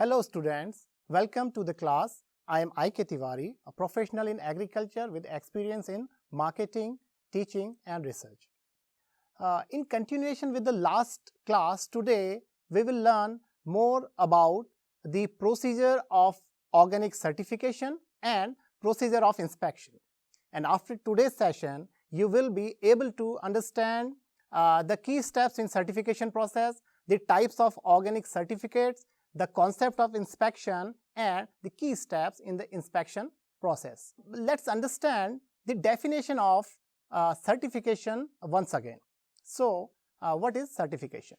Hello students, welcome to the class. I am I.K. Tiwari, a professional in agriculture with experience in marketing, teaching and research. In continuation with the last class, today we will learn more about the procedure of organic certification and procedure of inspection. And after today's session, you will be able to understand the key steps in certification process, the types of organic certificates, the concept of inspection and the key steps in the inspection process. Let's understand the definition of certification once again. So, what is certification?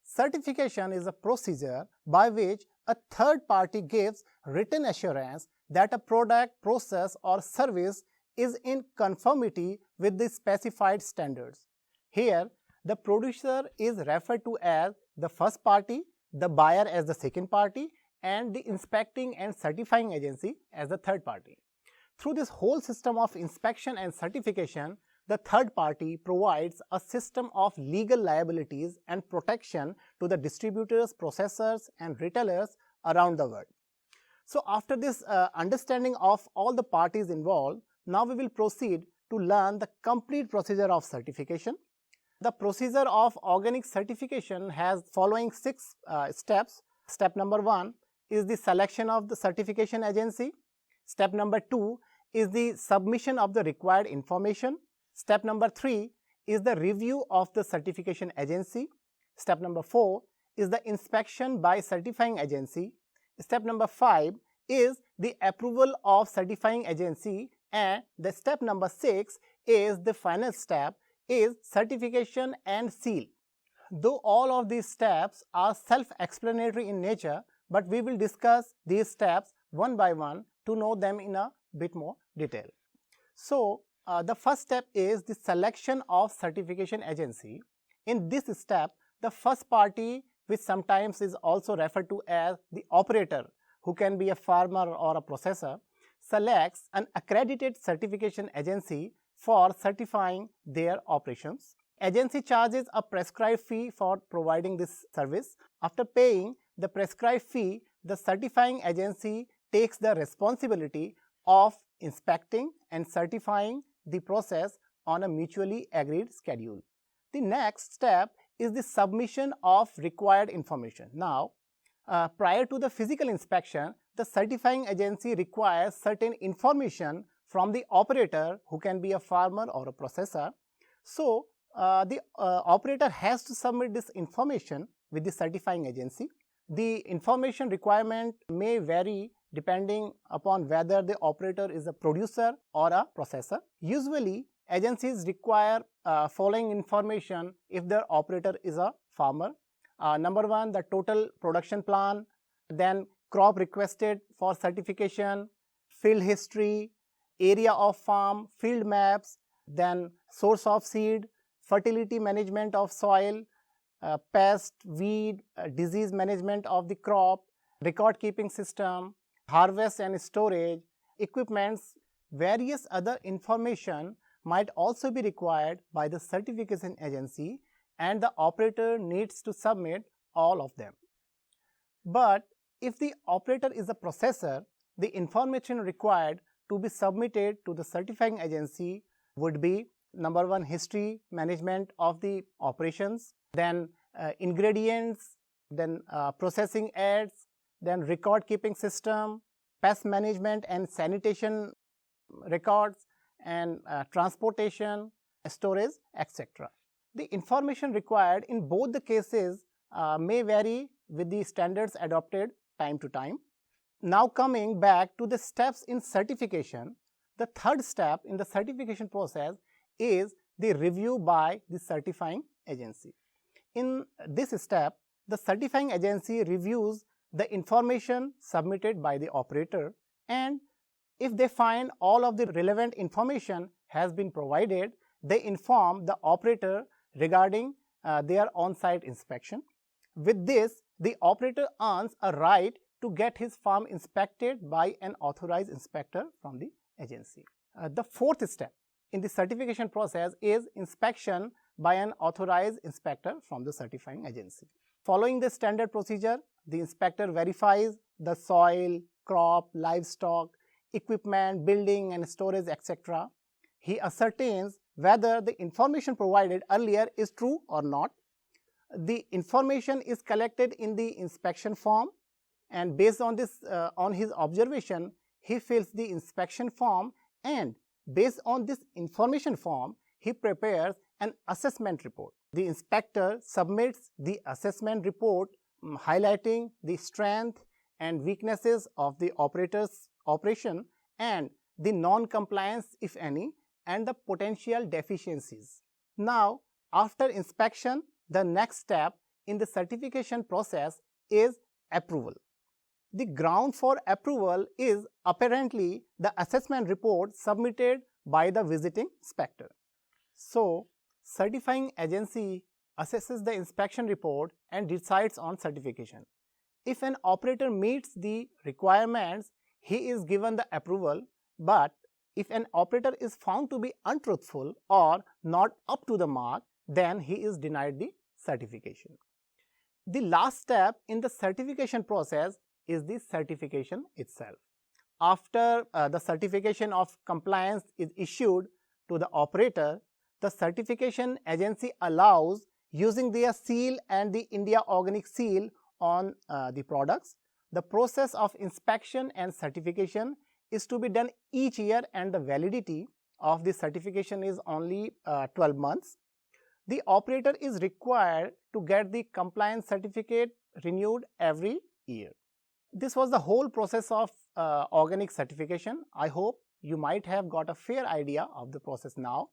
Certification is a procedure by which a third party gives written assurance that a product, process or service is in conformity with the specified standards. Here, the producer is referred to as the first party, the buyer as the second party and the inspecting and certifying agency as the third party. Through this whole system of inspection and certification, the third party provides a system of legal liabilities and protection to the distributors, processors and retailers around the world. So, after this understanding of all the parties involved, now we will proceed to learn the complete procedure of certification. The procedure of organic certification has following 6 steps. Step number 1 is the selection of the certification agency. Step number 2 is the submission of the required information. Step number 3 is the review of the certification agency. Step number 4 is the inspection by certifying agency. Step number 5 is the approval of certifying agency, and the step number 6 is the final step, is certification and seal. Though all of these steps are self-explanatory in nature, but we will discuss these steps one by one to know them in a bit more detail. So, the first step is the selection of certification agency. In this step, the first party, which sometimes is also referred to as the operator, who can be a farmer or a processor, selects an accredited certification agency for certifying their operations. Agency charges a prescribed fee for providing this service. After paying the prescribed fee, the certifying agency takes the responsibility of inspecting and certifying the process on a mutually agreed schedule. The next step is the submission of required information. Now, prior to the physical inspection, the certifying agency requires certain information from the operator, who can be a farmer or a processor. So, the operator has to submit this information with the certifying agency. The information requirement may vary depending upon whether the operator is a producer or a processor. Usually, agencies require following information if their operator is a farmer. Number 1, the total production plan, then crop requested for certification, field history, area of farm, field maps, then source of seed, fertility management of soil, pest, weed, disease management of the crop, record keeping system, harvest and storage, equipments, various other information might also be required by the certification agency, and the operator needs to submit all of them. But if the operator is a processor, the information required to be submitted to the certifying agency would be number 1, history management of the operations, then ingredients, then processing aids, then record keeping system, pest management and sanitation records, and transportation, storage, etc. The information required in both the cases may vary with the standards adopted time to time. Now, coming back to the steps in certification, the third step in the certification process is the review by the certifying agency. In this step, the certifying agency reviews the information submitted by the operator, and if they find all of the relevant information has been provided, they inform the operator regarding their on-site inspection. With this, the operator earns a right to get his farm inspected by an authorized inspector from the agency. The fourth step in the certification process is inspection by an authorized inspector from the certifying agency. Following the standard procedure, the inspector verifies the soil, crop, livestock, equipment, building and storage, etc. He ascertains whether the information provided earlier is true or not. The information is collected in the inspection form, and based on this, on his observation, he fills the inspection form, and based on this information form, he prepares an assessment report. The inspector submits the assessment report highlighting the strength and weaknesses of the operator's operation and the non-compliance, if any, and the potential deficiencies. Now, after inspection, the next step in the certification process is approval. The ground for approval is apparently the assessment report submitted by the visiting inspector. So, certifying agency assesses the inspection report and decides on certification. If an operator meets the requirements, he is given the approval, but if an operator is found to be untruthful or not up to the mark, then he is denied the certification. The last step in the certification process is the certification itself. After the certification of compliance is issued to the operator, the certification agency allows using their seal and the India Organic seal on the products. The process of inspection and certification is to be done each year, and the validity of the certification is only 12 months. The operator is required to get the compliance certificate renewed every year. This was the whole process of organic certification. I hope you might have got a fair idea of the process now.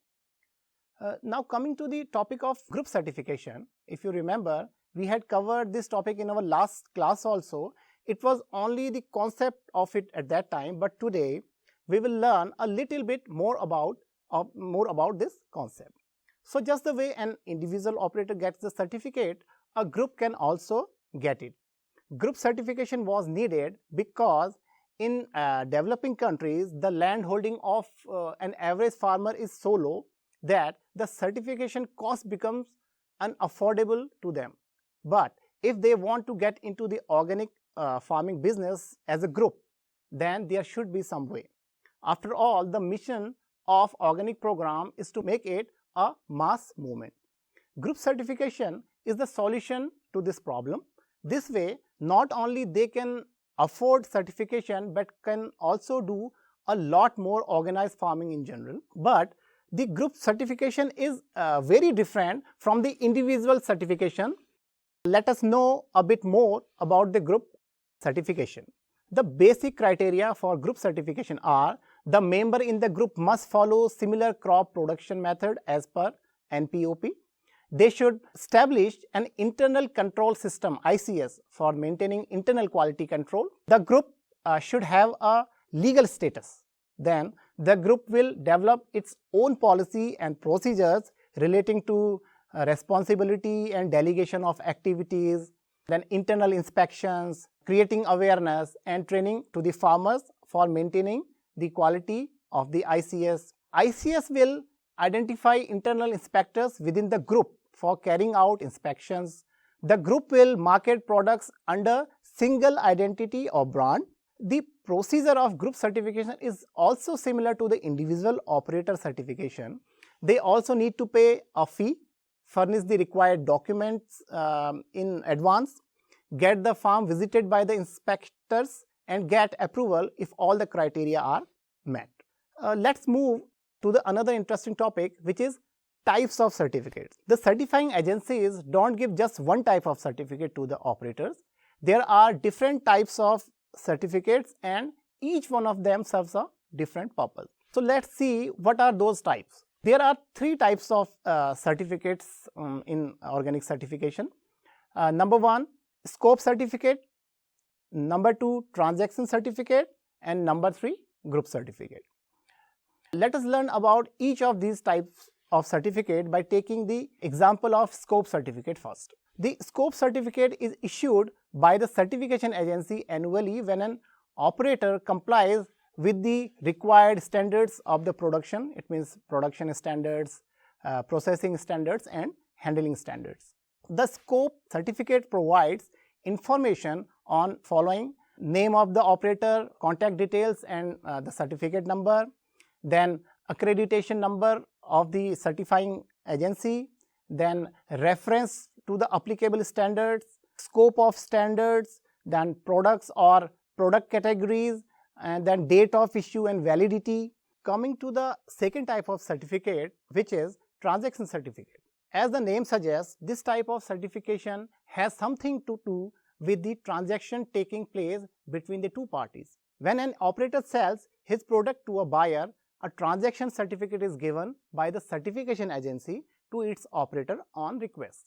Now coming to the topic of group certification, if you remember, we had covered this topic in our last class also. It was only the concept of it at that time, but today we will learn a little bit more about this concept. So just the way an individual operator gets the certificate, a group can also get it. Group certification was needed because in developing countries, the land holding of an average farmer is so low that the certification cost becomes unaffordable to them. But if they want to get into the organic farming business as a group, then there should be some way. After all, the mission of organic program is to make it a mass movement. Group certification is the solution to this problem. This way, not only they can afford certification, but can also do a lot more organized farming in general. But the group certification is very different from the individual certification. Let us know a bit more about the group certification. The basic criteria for group certification are: the member in the group must follow similar crop production method as per NPOP. They should establish an internal control system ICS for maintaining internal quality control. The group should have a legal status. Then the group will develop its own policy and procedures relating to responsibility and delegation of activities, then internal inspections, creating awareness and training to the farmers for maintaining the quality of the ICS. ICS will identify internal inspectors within the group for carrying out inspections. The group will market products under single identity or brand. The procedure of group certification is also similar to the individual operator certification. They also need to pay a fee, furnish the required documents in advance, get the farm visited by the inspectors, and get approval if all the criteria are met. Let's move to another interesting topic, which is types of certificates. The certifying agencies don't give just one type of certificate to the operators. There are different types of certificates, and each one of them serves a different purpose. So let's see what are those types. There are three types of certificates in organic certification. Number one, scope certificate. Number two, transaction certificate. And number three, group certificate. Let us learn about each of these types of certificate by taking the example of scope certificate first. The scope certificate is issued by the certification agency annually when an operator complies with the required standards of the production. It means production standards, processing standards, and handling standards. The scope certificate provides information on following name of the operator, contact details and the certificate number, then accreditation number of the certifying agency, then reference to the applicable standards, scope of standards, then products or product categories, and then date of issue and validity. Coming to the second type of certificate, which is transaction certificate. As the name suggests, this type of certification has something to do with the transaction taking place between the two parties. When an operator sells his product to a buyer, a transaction certificate is given by the certification agency to its operator on request.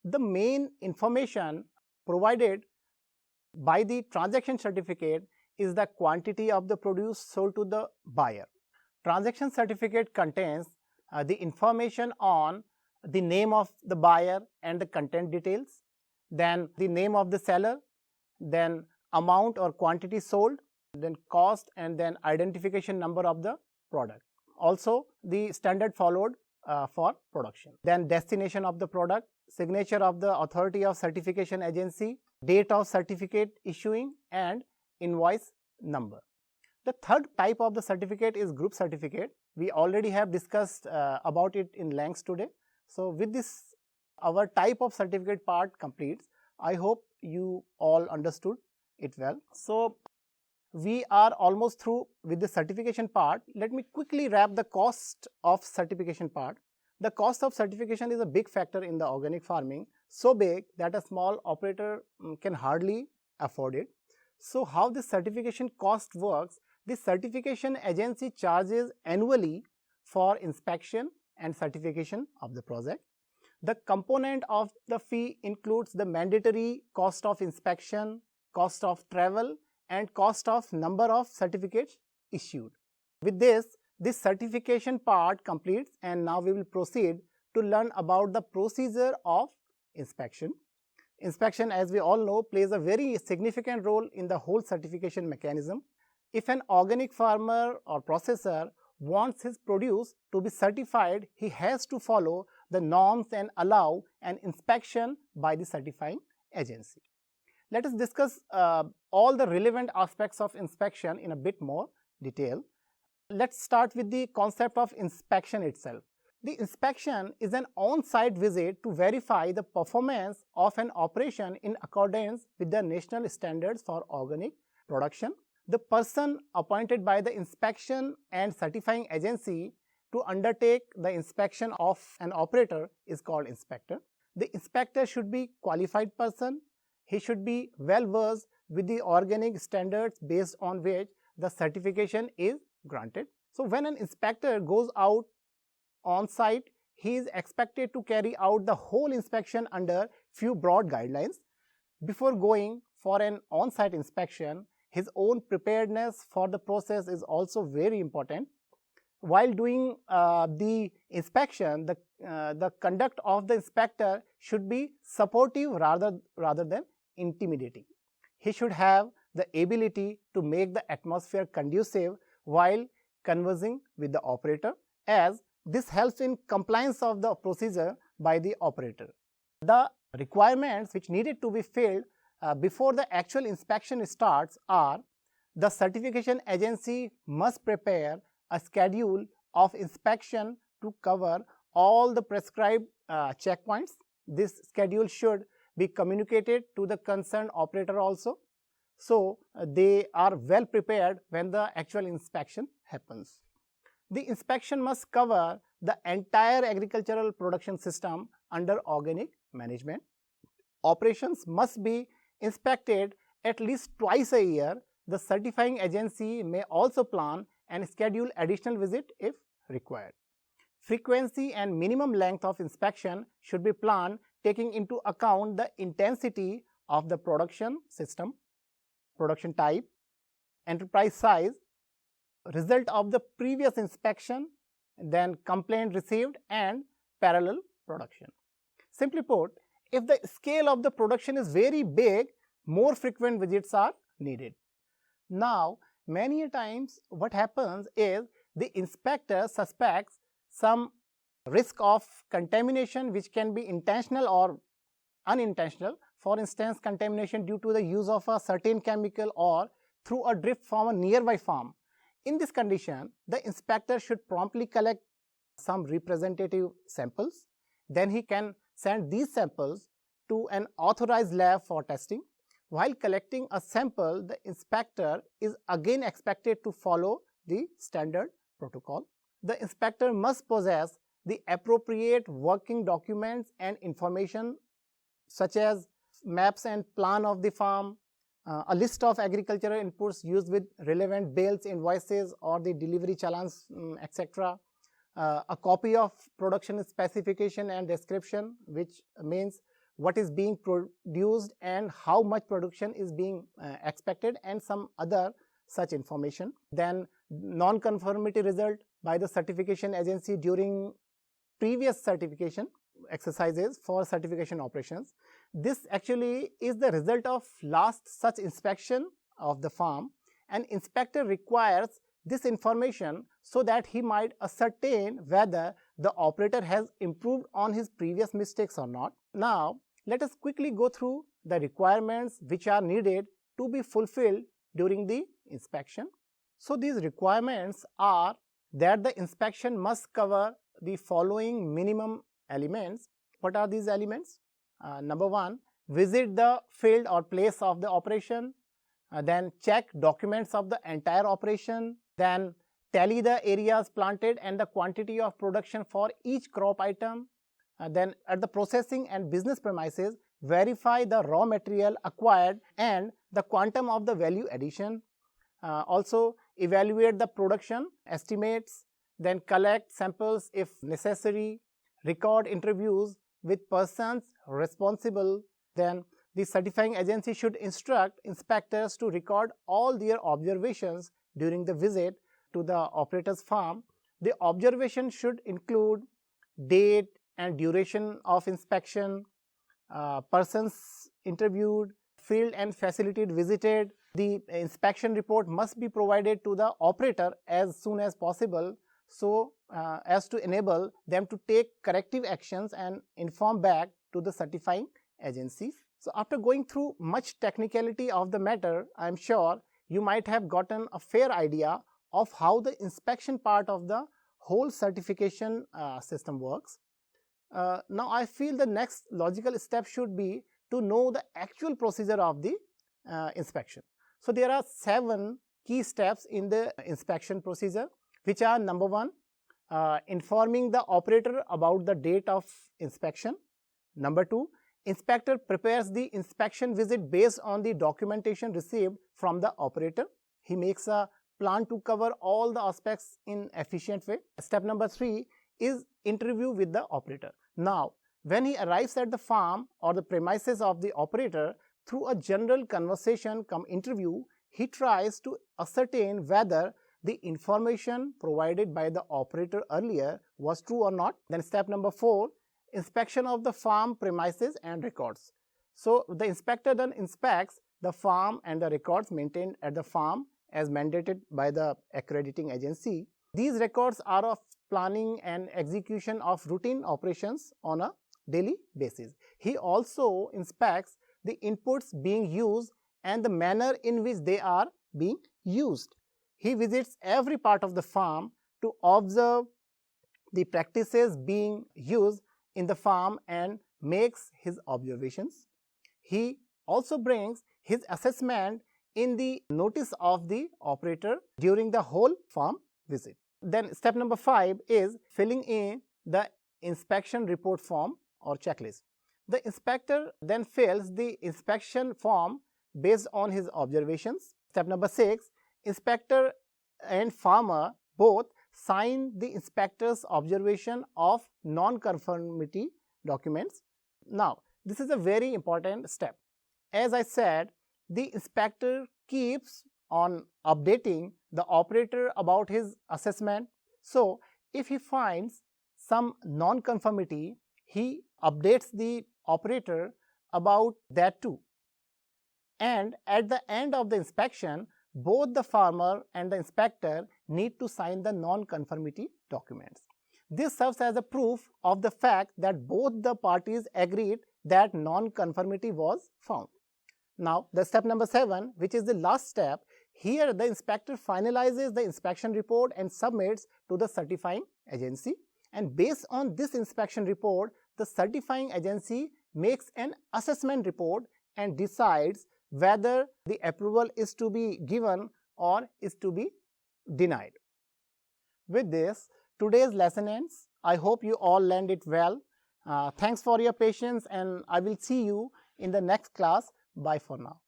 The main information provided by the transaction certificate is the quantity of the produce sold to the buyer. Transaction certificate contains the information on the name of the buyer and the content details, then the name of the seller, then amount or quantity sold, then cost, and then identification number of the product. Also the standard followed for production. Then destination of the product, signature of the authority of certification agency, date of certificate issuing, and invoice number. The third type of the certificate is group certificate. We already have discussed about it in length today. So with this, our type of certificate part completes. I hope you all understood it well. So we are almost through with the certification part. Let me quickly wrap the cost of certification part. The cost of certification is a big factor in the organic farming, so big that a small operator can hardly afford it. So how this certification cost works? The certification agency charges annually for inspection and certification of the project. The component of the fee includes the mandatory cost of inspection, cost of travel, and cost of number of certificates issued. With this certification part completes, and now we will proceed to learn about the procedure of inspection. Inspection, as we all know, plays a very significant role in the whole certification mechanism. If an organic farmer or processor wants his produce to be certified, he has to follow the norms and allow an inspection by the certifying agency. Let us discuss all the relevant aspects of inspection in a bit more detail. Let's start with the concept of inspection itself. The inspection is an on-site visit to verify the performance of an operation in accordance with the national standards for organic production. The person appointed by the inspection and certifying agency to undertake the inspection of an operator is called inspector. The inspector should be a qualified person. He should be well versed with the organic standards based on which the certification is granted. So when an inspector goes out on site, he is expected to carry out the whole inspection under few broad guidelines. Before going for an on-site inspection, his own preparedness for the process is also very important. While doing the inspection, the conduct of the inspector should be supportive rather than intimidating. He should have the ability to make the atmosphere conducive while conversing with the operator, as this helps in compliance of the procedure by the operator. The requirements which needed to be filled before the actual inspection starts are: the certification agency must prepare a schedule of inspection to cover all the prescribed checkpoints. This schedule should be communicated to the concerned operator also, so they are well prepared when the actual inspection happens. The inspection must cover the entire agricultural production system under organic management. Operations must be inspected at least twice a year. The certifying agency may also plan and schedule additional visit if required. Frequency and minimum length of inspection should be planned taking into account the intensity of the production system, production type, enterprise size, result of the previous inspection, then complaint received, and parallel production. Simply put, if the scale of the production is very big, more frequent visits are needed. Now, many times what happens is the inspector suspects some risk of contamination which can be intentional or unintentional for instance contamination due to the use of a certain chemical or through a drift from a nearby farm. In this condition, the inspector should promptly collect some representative samples. Then he can send these samples to an authorized lab for testing. While collecting a sample, the inspector is again expected to follow the standard protocol. The inspector must possess the appropriate working documents and information such as maps and plan of the farm, a list of agricultural inputs used with relevant bills, invoices or the delivery challans, etc. A copy of production specification and description, which means what is being produced and how much production is being expected, and some other such information. Then non-conformity result by the certification agency during previous certification exercises for certification operations. This actually is the result of last such inspection of the farm. An inspector requires this information so that he might ascertain whether the operator has improved on his previous mistakes or not. Now, let us quickly go through the requirements which are needed to be fulfilled during the inspection. So, these requirements are that the inspection must cover the following minimum elements. What are these elements? Number one, visit the field or place of the operation, then check documents of the entire operation, then tally the areas planted and the quantity of production for each crop item, then at the processing and business premises, verify the raw material acquired and the quantum of the value addition. Also evaluate the production estimates, then collect samples if necessary, record interviews with persons responsible. Then the certifying agency should instruct inspectors to record all their observations during the visit to the operator's farm. The observation should include date and duration of inspection, persons interviewed, field and facility visited. The inspection report must be provided to the operator as soon as possible, so as to enable them to take corrective actions and inform back to the certifying agencies. So, after going through much technicality of the matter, I am sure you might have gotten a fair idea of how the inspection part of the whole certification system works. Now, I feel the next logical step should be to know the actual procedure of the inspection. So, there are 7 key steps in the inspection procedure, which are: number 1, informing the operator about the date of inspection. Number 2, inspector prepares the inspection visit based on the documentation received from the operator. He makes a plan to cover all the aspects in efficient way. Step number 3 is interview with the operator. Now, when he arrives at the farm or the premises of the operator, through a general conversation cum interview, he tries to ascertain whether the information provided by the operator earlier was true or not. Then step number 4, inspection of the farm premises and records. So, the inspector then inspects the farm and the records maintained at the farm as mandated by the accrediting agency. These records are of planning and execution of routine operations on a daily basis. He also inspects the inputs being used and the manner in which they are being used. He visits every part of the farm to observe the practices being used in the farm and makes his observations. He also brings his assessment in the notice of the operator during the whole farm visit. Then step number 5 is filling in the inspection report form or checklist. The inspector then fills the inspection form based on his observations. Step number 6, inspector and farmer both sign the inspector's observation of non-conformity documents. Now, this is a very important step. As I said, the inspector keeps on updating the operator about his assessment. So, if he finds some non-conformity, he updates the operator about that too. And at the end of the inspection, both the farmer and the inspector need to sign the non-conformity documents. This serves as a proof of the fact that both the parties agreed that non-conformity was found. Now, the step number 7, which is the last step, here the inspector finalizes the inspection report and submits to the certifying agency, and based on this inspection report, the certifying agency makes an assessment report and decides whether the approval is to be given or is to be denied. With this, today's lesson ends. I hope you all learned it well. Thanks for your patience, and I will see you in the next class. Bye for now.